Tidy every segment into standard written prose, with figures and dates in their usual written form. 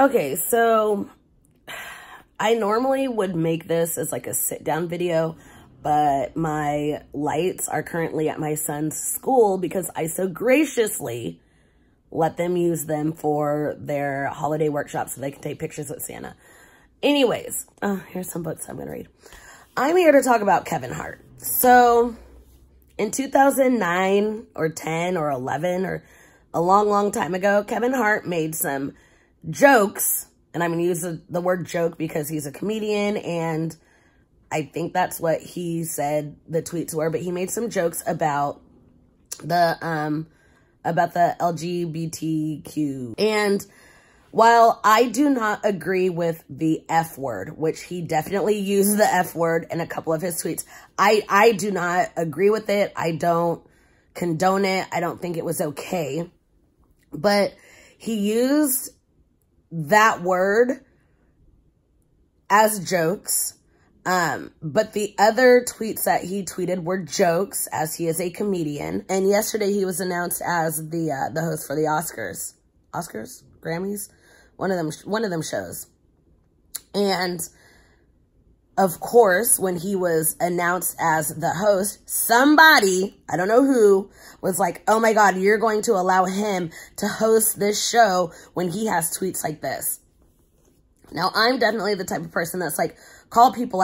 Okay, so I normally would make this as like a sit down video, but my lights are currently at my son's school because I so graciously let them use them for their holiday workshop so they can take pictures with Santa. Anyways, here's some books I'm going to read. I'm here to talk about Kevin Hart. So in 2009 or 10 or 11 or a long, long time ago, Kevin Hart made some jokes, and I'm going to use the word joke because he's a comedian, and I think that's what he said the tweets were, but he made some jokes about the LGBTQ. And while I do not agree with the F word, which he definitely used the F word in a couple of his tweets, I do not agree with it. I don't condone it. I don't think it was okay. But he used that word as jokes. But the other tweets that he tweeted were jokes, as he is a comedian. And yesterday he was announced as the host for the Oscars, Grammys, one of them shows. And of course, when he was announced as the host, somebody, I don't know who, was like, oh my God, you're going to allow him to host this show when he has tweets like this. Now, I'm definitely the type of person that's like, call people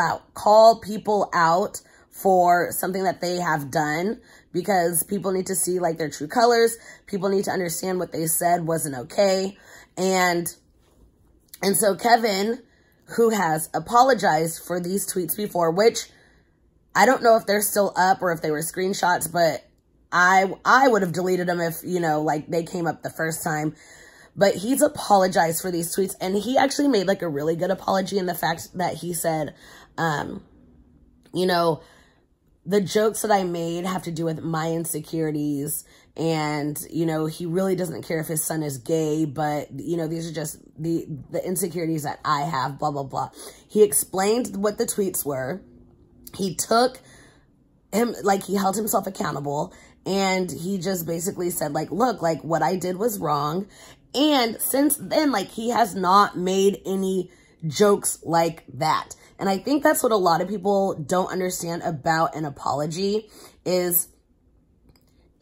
out for something that they have done, because people need to see like their true colors. People need to understand what they said wasn't okay. And so Kevin, who has apologized for these tweets before, which I don't know if they're still up or if they were screenshots, but I would have deleted them if, you know, like they came up the first time. But he's apologized for these tweets, and he actually made like a really good apology in the fact that he said, you know, the jokes that I made have to do with my insecurities, and, you know, he really doesn't care if his son is gay, but, you know, these are just the insecurities that I have, blah, blah, blah. He explained what the tweets were. He took him, like, he held himself accountable, and he just basically said, like, look, like, what I did was wrong. And since then, like, he has not made any jokes like that. And I think that's what a lot of people don't understand about an apology is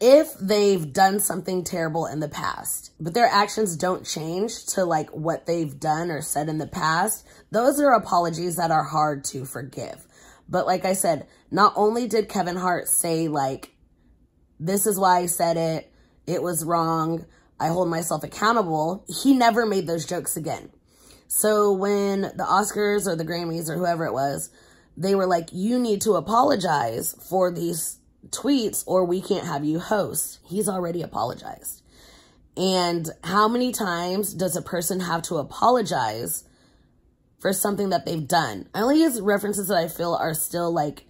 if they've done something terrible in the past, but their actions don't change to like what they've done or said in the past, those are apologies that are hard to forgive. But like I said, not only did Kevin Hart say like, this is why I said it, it was wrong, I hold myself accountable, he never made those jokes again. So when the Oscars or the Grammys or whoever it was, they were like, you need to apologize for these tweets or we can't have you host. He's already apologized. And how many times does a person have to apologize for something that they've done? I only use references that I feel are still like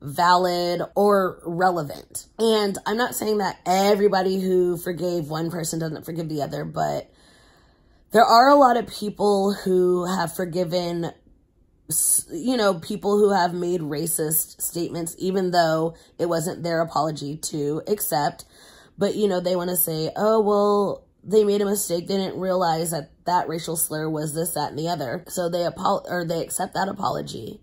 valid or relevant. And I'm not saying that everybody who forgave one person doesn't forgive the other, but there are a lot of people who have forgiven, you know, people who have made racist statements, even though it wasn't their apology to accept. But, you know, they want to say, oh, well, they made a mistake. They didn't realize that that racial slur was this, that, and the other. So they accept that apology.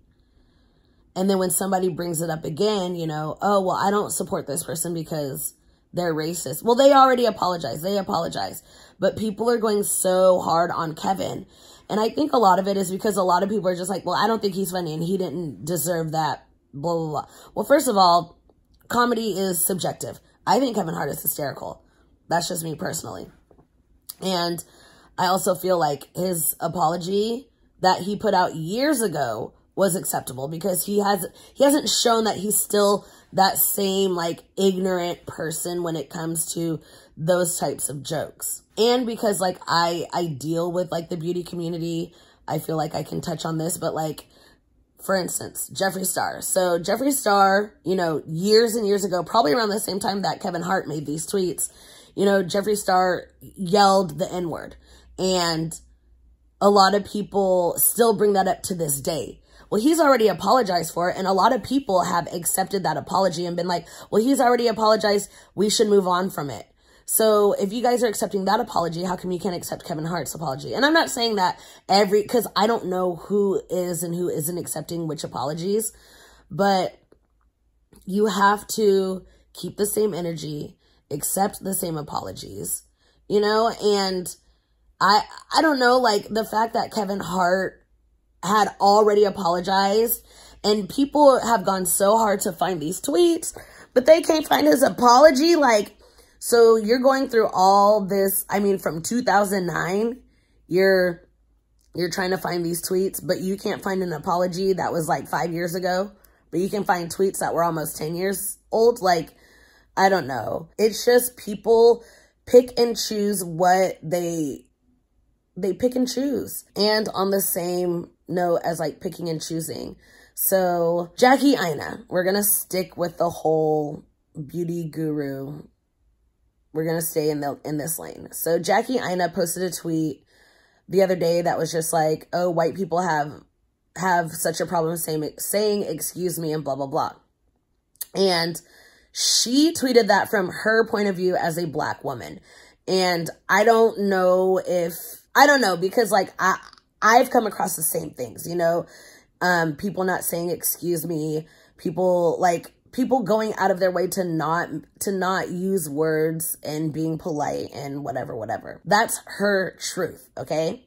And then when somebody brings it up again, you know, oh, well, I don't support this person because they're racist. Well, they already apologized. They apologized. But people are going so hard on Kevin. And I think a lot of it is because a lot of people are just like, well, I don't think he's funny and he didn't deserve that, blah, blah, blah. Well, first of all, comedy is subjective. I think Kevin Hart is hysterical. That's just me personally. And I also feel like his apology that he put out years ago was acceptable because he hasn't shown that he's still that same like ignorant person when it comes to those types of jokes. And because like I deal with like the beauty community, I feel like I can touch on this, but like, for instance, Jeffree Star. So Jeffree Star, you know, years and years ago, probably around the same time that Kevin Hart made these tweets, you know, Jeffree Star yelled the N-word. And a lot of people still bring that up to this day. Well, he's already apologized for it, and a lot of people have accepted that apology and been like, well, he's already apologized, we should move on from it. So if you guys are accepting that apology, how come you can't accept Kevin Hart's apology? And I'm not saying that because I don't know who is and who isn't accepting which apologies, but you have to keep the same energy, accept the same apologies, you know? And I don't know, like the fact that Kevin Hart had already apologized and people have gone so hard to find these tweets, but they can't find his apology. Like, so you're going through all this, I mean, from 2009, you're trying to find these tweets, but you can't find an apology that was like 5 years ago, but you can find tweets that were almost 10 years old. Like, I don't know. It's just people pick and choose what they pick and choose. And on the same note as like picking and choosing. So Jackie Aina, we're going to stick with the whole beauty guru. We're going to stay in this lane. So Jackie Aina posted a tweet the other day that was just like, oh, white people have such a problem saying excuse me and blah, blah, blah. And she tweeted that from her point of view as a black woman. And I don't know because like I've come across the same things, you know, people not saying excuse me, people going out of their way to not use words and being polite and whatever. That's her truth, okay?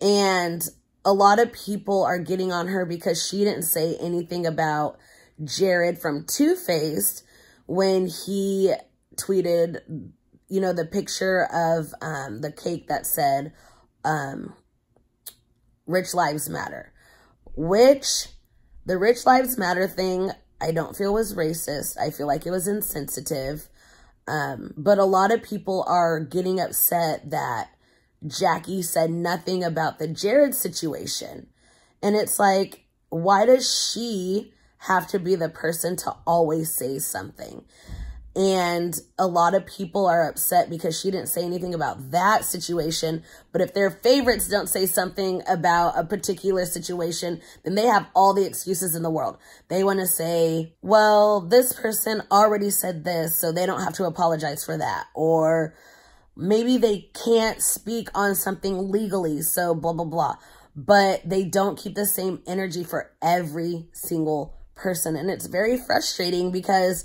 And a lot of people are getting on her because she didn't say anything about Jared from Too Faced when he tweeted, you know, the picture of the cake that said Rich Lives Matter, which the Rich Lives Matter thing, I don't feel was racist. I feel like it was insensitive. But a lot of people are getting upset that Jackie said nothing about the Jared situation. And it's like, why does she have to be the person to always say something? And a lot of people are upset because she didn't say anything about that situation. But if their favorites don't say something about a particular situation, then they have all the excuses in the world. They want to say, well, this person already said this, so they don't have to apologize for that. Or maybe they can't speak on something legally, so blah, blah, blah. But they don't keep the same energy for every single person. And it's very frustrating because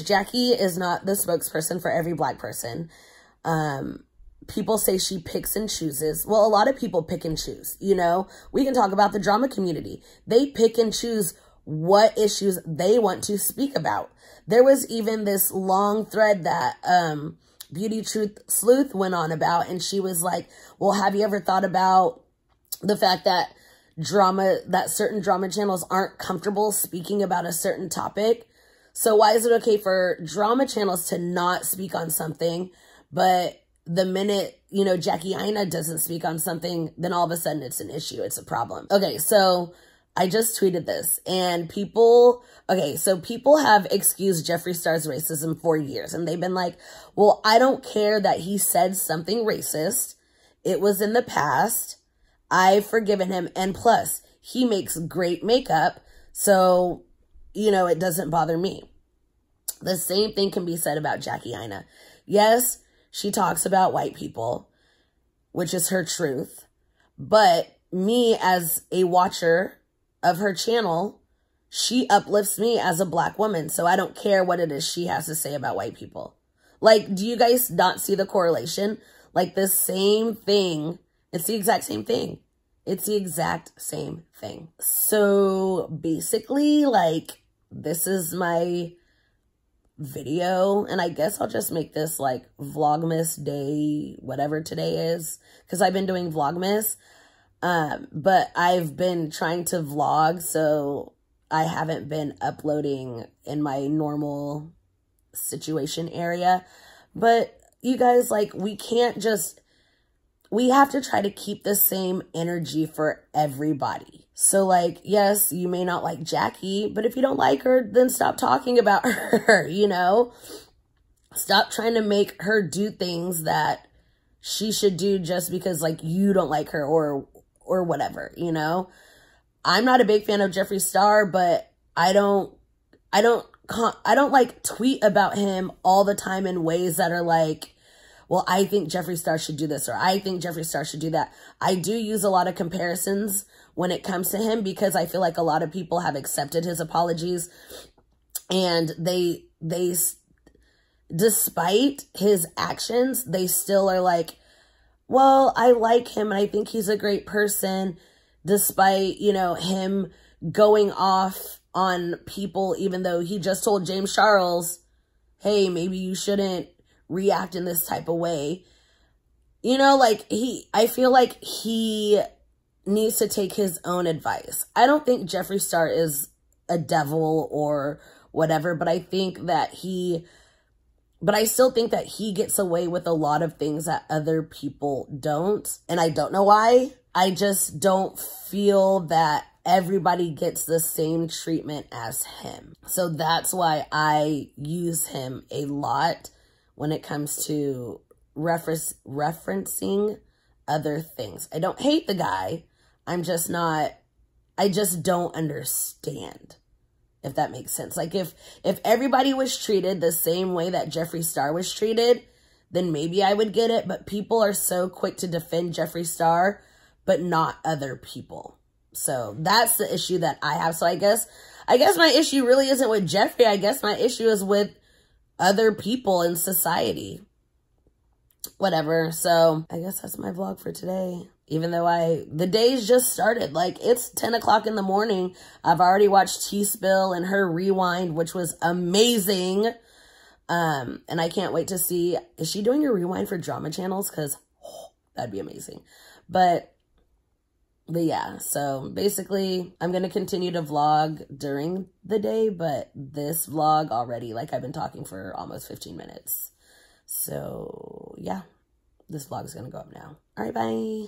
Jackie is not the spokesperson for every black person. People say she picks and chooses. Well, a lot of people pick and choose, you know. We can talk about the drama community. They pick and choose what issues they want to speak about. There was even this long thread that Beauty Truth Sleuth went on about, and she was like, well, have you ever thought about the fact that certain drama channels aren't comfortable speaking about a certain topic? So why is it okay for drama channels to not speak on something, but the minute, you know, Jackie Aina doesn't speak on something, then all of a sudden it's an issue, it's a problem. Okay, so I just tweeted this, and people have excused Jeffree Star's racism for years, and they've been like, well, I don't care that he said something racist. It was in the past. I've forgiven him, and plus, he makes great makeup, so, you know, it doesn't bother me. The same thing can be said about Jackie Aina. Yes, she talks about white people, which is her truth. But me as a watcher of her channel, she uplifts me as a black woman. So I don't care what it is she has to say about white people. Like, do you guys not see the correlation? Like the same thing. It's the exact same thing. It's the exact same thing. So basically, like, this is my video, and I guess I'll just make this like Vlogmas day, whatever today is, because I've been doing Vlogmas, but I've been trying to vlog, so I haven't been uploading in my normal situation area. But you guys, like, we have to try to keep the same energy for everybody. So, like, yes, you may not like Jackie, but if you don't like her, then stop talking about her, you know? Stop trying to make her do things that she should do just because, like, you don't like her or whatever, you know? I'm not a big fan of Jeffree Star, but I don't I don't like tweet about him all the time in ways that are like, well, I think Jeffree Star should do this, or I think Jeffree Star should do that. I do use a lot of comparisons when it comes to him because I feel like a lot of people have accepted his apologies, and they despite his actions, they still are like, well, I like him and I think he's a great person, despite, you know, him going off on people, even though he just told James Charles, hey, maybe you shouldn't react in this type of way. You know, like, I feel like he needs to take his own advice. I don't think Jeffree Star is a devil or whatever, but I think that I still think that he gets away with a lot of things that other people don't. And I don't know why. I just don't feel that everybody gets the same treatment as him. So that's why I use him a lot when it comes to referencing other things. I don't hate the guy. I just don't understand, if that makes sense. Like, if everybody was treated the same way that Jeffree Star was treated, then maybe I would get it. But people are so quick to defend Jeffree Star, but not other people. So that's the issue that I have. So I guess my issue really isn't with Jeffree. I guess my issue is with other people in society. Whatever. So I guess that's my vlog for today. Even though the day's just started. Like, it's 10 o'clock in the morning. I've already watched T-Spill and her rewind, which was amazing. And I can't wait to see, is she doing a rewind for drama channels? Because that'd be amazing. But yeah, so basically I'm going to continue to vlog during the day, but this vlog already, like, I've been talking for almost 15 minutes. So yeah, this vlog is going to go up now. All right, bye.